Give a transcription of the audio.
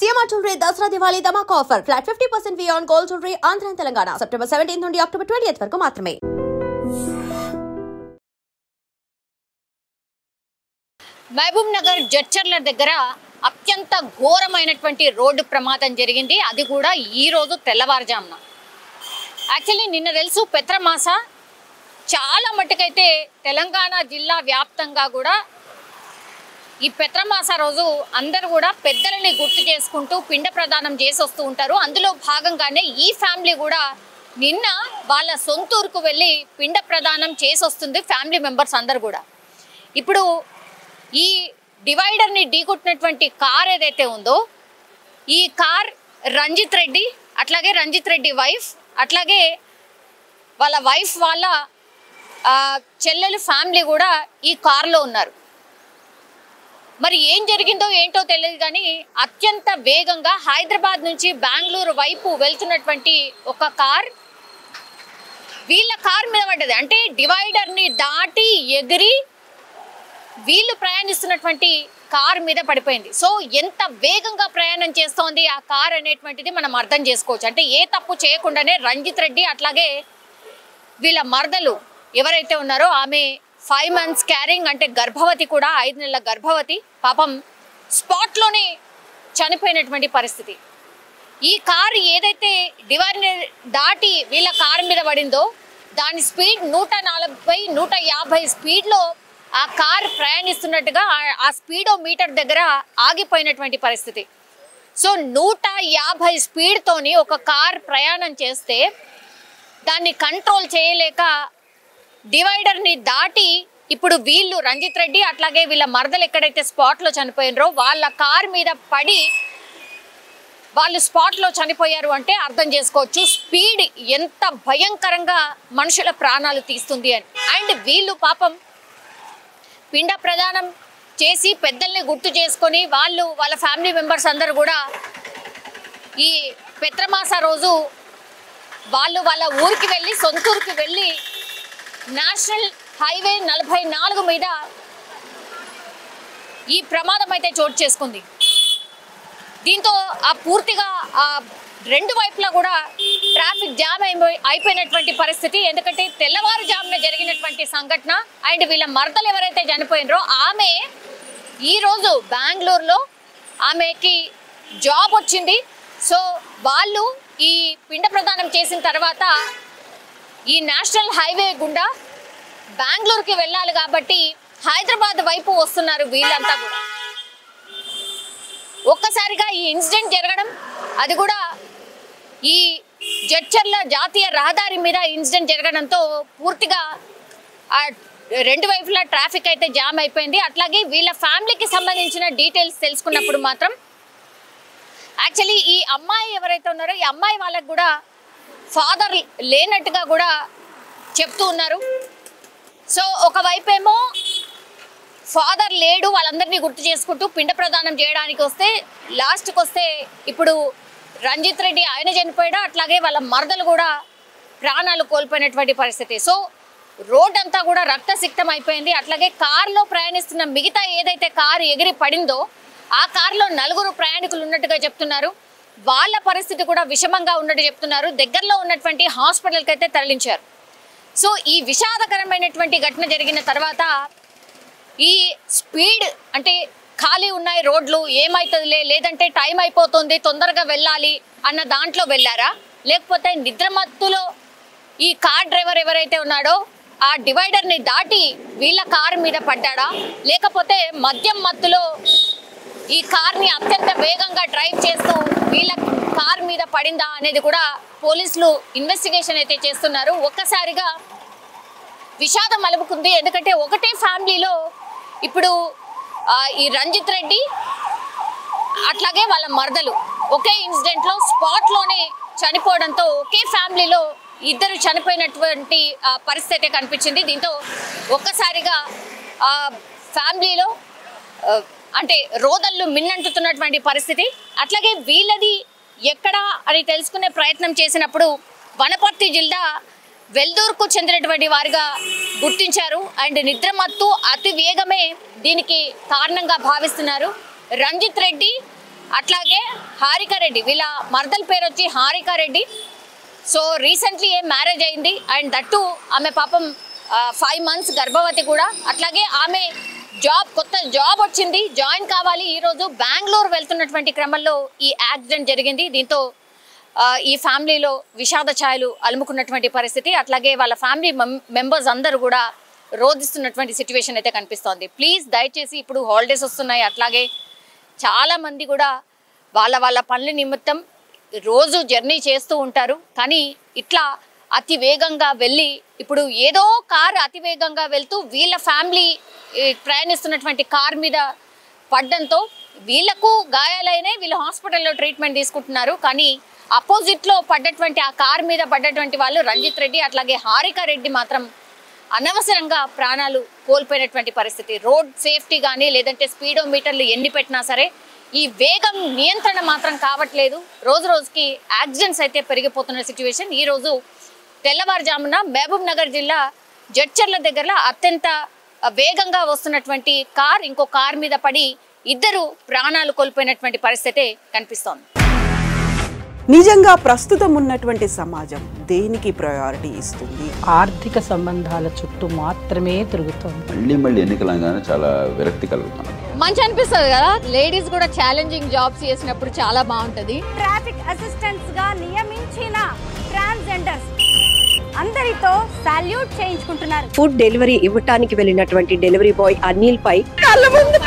CMR jewellery Dasara Diwali dhamaka offer flat 50% V on gold jewellery Andhra Telangana September 17 నుండి October 20 వరకు మాత్రమే. మహబూబ్ నగర్ జడ్చర్ల దగ్గర అత్యంత ఘోరమైనటువంటి రోడ్డు ప్రమాదం జరిగింది. అది కూడా ఈ రోజు తెల్లవారుజామున. యాక్చువల్లీ నిన్న తెలుసు పెత్రమాస చాలా మట్టుకైతే తెలంగాణ జిల్లా వ్యాప్తంగా కూడా ఈ పెత్రమాస రోజు అందరూ కూడా పెద్దలని గుర్తు చేసుకుంటూ పిండ ప్రదానం చేసి వస్తూ ఉంటారు. అందులో భాగంగానే ఈ ఫ్యామిలీ కూడా నిన్న వాళ్ళ సొంతూరుకు వెళ్ళి పిండ ప్రదానం చేసి వస్తుంది ఫ్యామిలీ మెంబర్స్ అందరు కూడా. ఇప్పుడు ఈ డివైడర్ని ఢీకొట్టినటువంటి కార్ ఏదైతే ఉందో ఈ కార్ రంజిత్ రెడ్డి, అట్లాగే రంజిత్ రెడ్డి వైఫ్, అట్లాగే వాళ్ళ వైఫ్ వాళ్ళ చెల్లెలు ఫ్యామిలీ కూడా ఈ కార్లో ఉన్నారు. మరి ఏం జరిగిందో ఏంటో తెలియదు కానీ అత్యంత వేగంగా హైదరాబాద్ నుంచి బెంగళూరు వైపు వెళ్తున్నటువంటి ఒక కార్ వీళ్ళ కార్ మీద పడ్డది. అంటే డివైడర్ని దాటి ఎగిరి వీళ్ళు ప్రయాణిస్తున్నటువంటి కార్ మీద పడిపోయింది. సో ఎంత వేగంగా ప్రయాణం చేస్తోంది ఆ కార్ అనేటువంటిది మనం అర్థం చేసుకోవచ్చు. అంటే ఏ తప్పు చేయకుండానే రంజిత్ రెడ్డి అట్లాగే వీళ్ళ మరదలు ఎవరైతే ఉన్నారో ఆమె 5 months క్యారింగ్, అంటే గర్భవతి కూడా, 5 నెలల గర్భవతి, పాపం స్పాట్లోనే చనిపోయినటువంటి పరిస్థితి. ఈ కారు ఏదైతే డివైడర్ దాటి వీళ్ళ కారు మీద పడిందో దాని స్పీడ్ 140, 150 స్పీడ్లో ఆ కార్ ప్రయాణిస్తున్నట్టుగా ఆ స్పీడోమీటర్ దగ్గర ఆగిపోయినటువంటి పరిస్థితి. సో 150 స్పీడ్తోని ఒక కార్ ప్రయాణం చేస్తే దాన్ని కంట్రోల్ చేయలేక డివైడర్ని దాటి ఇప్పుడు వీళ్ళు రంజిత్ రెడ్డి అట్లాగే వీళ్ళ మరదలు ఎక్కడైతే స్పాట్లో చనిపోయినరో వాళ్ళ కార్ మీద పడి వాళ్ళు స్పాట్లో చనిపోయారు. అంటే అర్థం చేసుకోవచ్చు స్పీడ్ ఎంత భయంకరంగా మనుషుల ప్రాణాలు తీస్తుంది అని. అండ్ వీళ్ళు పాపం పిండ ప్రదానం చేసి పెద్దల్ని గుర్తు చేసుకొని వాళ్ళ ఫ్యామిలీ మెంబర్స్ అందరూ కూడా ఈ పెత్రమాస రోజు వాళ్ళ ఊరికి వెళ్ళి, సొంతూరుకి వెళ్ళి నేషనల్ హైవే 44 మీద ఈ ప్రమాదం అయితే చోటు చేసుకుంది. దీంతో ఆ పూర్తిగా ఆ రెండు వైపులా కూడా ట్రాఫిక్ జామ్ అయిపోయినటువంటి పరిస్థితి. ఎందుకంటే తెల్లవారుజామున జరిగినటువంటి సంఘటన. అండ్ వీళ్ళ మరదలు ఎవరైతే చనిపోయినరో ఆమె ఈరోజు బెంగళూరులో ఆమెకి జాబ్ వచ్చింది. సో వాళ్ళు ఈ పిండ ప్రదానం చేసిన తర్వాత ఈ నేషనల్ హైవే గుండా బెంగళూరుకి వెళ్ళాలి కాబట్టి హైదరాబాద్ వైపు వస్తున్నారు వీళ్ళంతా కూడా. ఒక్కసారిగా ఈ ఇన్సిడెంట్ జరగడం, అది కూడా ఈ జడ్చర్ల జాతీయ రహదారి మీద ఇన్సిడెంట్ జరగడంతో పూర్తిగా ఆ రెండు వైపులా ట్రాఫిక్ అయితే జామ్ అయిపోయింది. అట్లాగే వీళ్ళ ఫ్యామిలీకి సంబంధించిన డీటెయిల్స్ తెలుసుకున్నప్పుడు మాత్రం యాక్చువల్లీ ఈ అమ్మాయి ఎవరైతే ఉన్నారో ఈ అమ్మాయి వాళ్ళకు కూడా ఫాదర్ లేనట్టుగా కూడా చెప్తూ ఉన్నారు. సో ఒకవైపు ఏమో ఫాదర్ లేడు, వాళ్ళందరినీ గుర్తు చేసుకుంటూ పిండ ప్రదానం చేయడానికి వస్తే లాస్ట్కి వస్తే ఇప్పుడు రంజిత్ రెడ్డి ఆయన చనిపోయాడు, అట్లాగే వాళ్ళ మరదలు కూడా ప్రాణాలు కోల్పోయినటువంటి పరిస్థితి. సో రోడ్ అంతా కూడా రక్తసిక్తం అయిపోయింది. అట్లాగే కారులో ప్రయాణిస్తున్న మిగతా ఏదైతే కారు ఎగిరి పడిందో ఆ కారులో 4 ప్రయాణికులు ఉన్నట్టుగా చెప్తున్నారు. వాళ్ళ పరిస్థితి కూడా విషమంగా ఉన్నట్టు చెప్తున్నారు. దగ్గరలో ఉన్నటువంటి హాస్పిటల్కి అయితే తరలించారు. సో ఈ విషాదకరమైనటువంటి ఘటన జరిగిన తర్వాత ఈ స్పీడ్, అంటే ఖాళీ ఉన్నాయి రోడ్లు, ఏమవుతుందిలే, లేదంటే టైం అయిపోతుంది తొందరగా వెళ్ళాలి అన్న దాంట్లో వెళ్ళారా, లేకపోతే నిద్రమత్తులో ఈ కార్ డ్రైవర్ ఎవరైతే ఉన్నాడో ఆ డివైడర్ని దాటి వీళ్ళ కారు మీద పడ్డాడా, లేకపోతే మద్యం మత్తులో ఈ కార్ని అత్యంత వేగంగా డ్రైవ్ చేస్తూ వీళ్ళ కార్ మీద పడిందా అనేది కూడా పోలీసులు ఇన్వెస్టిగేషన్ అయితే చేస్తున్నారు. ఒక్కసారిగా విషాదం అలుముకుంది. ఎందుకంటే ఒకటే ఫ్యామిలీలో ఇప్పుడు ఈ రంజిత్ రెడ్డి అట్లాగే వాళ్ళ మరదలు ఒకే ఇన్సిడెంట్లో స్పాట్లోనే చనిపోవడంతో ఒకే ఫ్యామిలీలో ఇద్దరు చనిపోయినటువంటి పరిస్థితి కనిపించింది. దీంతో ఒక్కసారిగా ఫ్యామిలీలో అంటే రోదళ్ళు మిన్నంటుతున్నటువంటి పరిస్థితి. అట్లాగే వీళ్ళది ఎక్కడా అని తెలుసుకునే ప్రయత్నం చేసినప్పుడు వనపర్తి జిల్లా వెల్దూరుకు చెందినటువంటి వారిగా గుర్తించారు. అండ్ నిద్రమత్తు అతి వేగమే దీనికి కారణంగా భావిస్తున్నారు. రంజిత్ రెడ్డి అట్లాగే హారిక రెడ్డి, వీళ్ళ మరదల పేరు వచ్చి Harika Reddy. So recently marriage అయింది అండ్ దట్టు ఆమె పాపం 5 months గర్భవతి కూడా. అట్లాగే ఆమె కొత్త జాబ్ వచ్చింది, జాయిన్ కావాలి. ఈరోజు బెంగళూరు వెళ్తున్నటువంటి క్రమంలో ఈ యాక్సిడెంట్ జరిగింది. దీంతో ఈ ఫ్యామిలీలో విషాద ఛాయలు అలుముకున్నటువంటి పరిస్థితి. అట్లాగే వాళ్ళ ఫ్యామిలీ మెంబర్స్ అందరూ కూడా రోధిస్తున్నటువంటి సిచ్యువేషన్ అయితే కనిపిస్తోంది. ప్లీజ్ దయచేసి ఇప్పుడు హాలిడేస్ వస్తున్నాయి, అట్లాగే చాలామంది కూడా వాళ్ళ పనుల నిమిత్తం రోజు జర్నీ చేస్తూ ఉంటారు. కానీ ఇట్లా అతి వేగంగా వెళ్ళి ఇప్పుడు ఏదో కారు అతి వేగంగా వెళ్తూ వీళ్ళ ఫ్యామిలీ ప్రయాణిస్తున్నటువంటి కార్ మీద పడ్డంతో వీళ్ళకు గాయాలైనాయి, వీళ్ళు హాస్పిటల్లో ట్రీట్మెంట్ తీసుకుంటున్నారు. కానీ అపోజిట్లో పడ్డటువంటి ఆ కార్ మీద పడ్డటువంటి వాళ్ళు రంజిత్ రెడ్డి అట్లాగే హారిక రెడ్డి మాత్రం అనవసరంగా ప్రాణాలు కోల్పోయినటువంటి పరిస్థితి. రోడ్ సేఫ్టీ కానీ లేదంటే స్పీడోమీటర్లు ఎన్ని పెట్టినా సరే ఈ వేగం నియంత్రణ మాత్రం కావట్లేదు. రోజు రోజుకి యాక్సిడెంట్స్ అయితే పెరిగిపోతున్న సిచ్యువేషన్. ఈరోజు తెల్లవారుజామున మహబూబ్ నగర్ జిల్లా జడ్చర్ల దగ్గర అత్యంత వేగంగా వస్తున్నటువంటి కార్ ఇంకో కార్ మీద పడి 2 ప్రాణాలు కోల్పోయినటువంటి పరిస్థితి కనిపిస్తోంది. నిజంగా ప్రస్తుతం ఉన్నటువంటి సమాజం దేనికి ప్రయారిటీ ఇస్తుంది? ఆర్థిక సంబంధాల చుట్టూ మాత్రమే తిరుగుతోంది. మళ్ళీ ఎన్నికలంగానే చాలా విరక్తి కలుగుతుంది. మంచి అనిపిస్తుంది కదా, లేడీస్ కూడా ఛాలెంజింగ్ జాబ్స్ చేసినప్పుడు చాలా బాగుంటది. ట్రాఫిక్ అసిస్టెంట్స్ గా నియమించిన ట్రాన్స్జెండర్స్ అందరితో సాల్యూట్ చేయించుకుంటున్నారు. ఫుడ్ డెలివరీ ఇవ్వటానికి వెళ్ళినటువంటి డెలివరీ బాయ్ అనిల్ పై కళ్ళ ముందు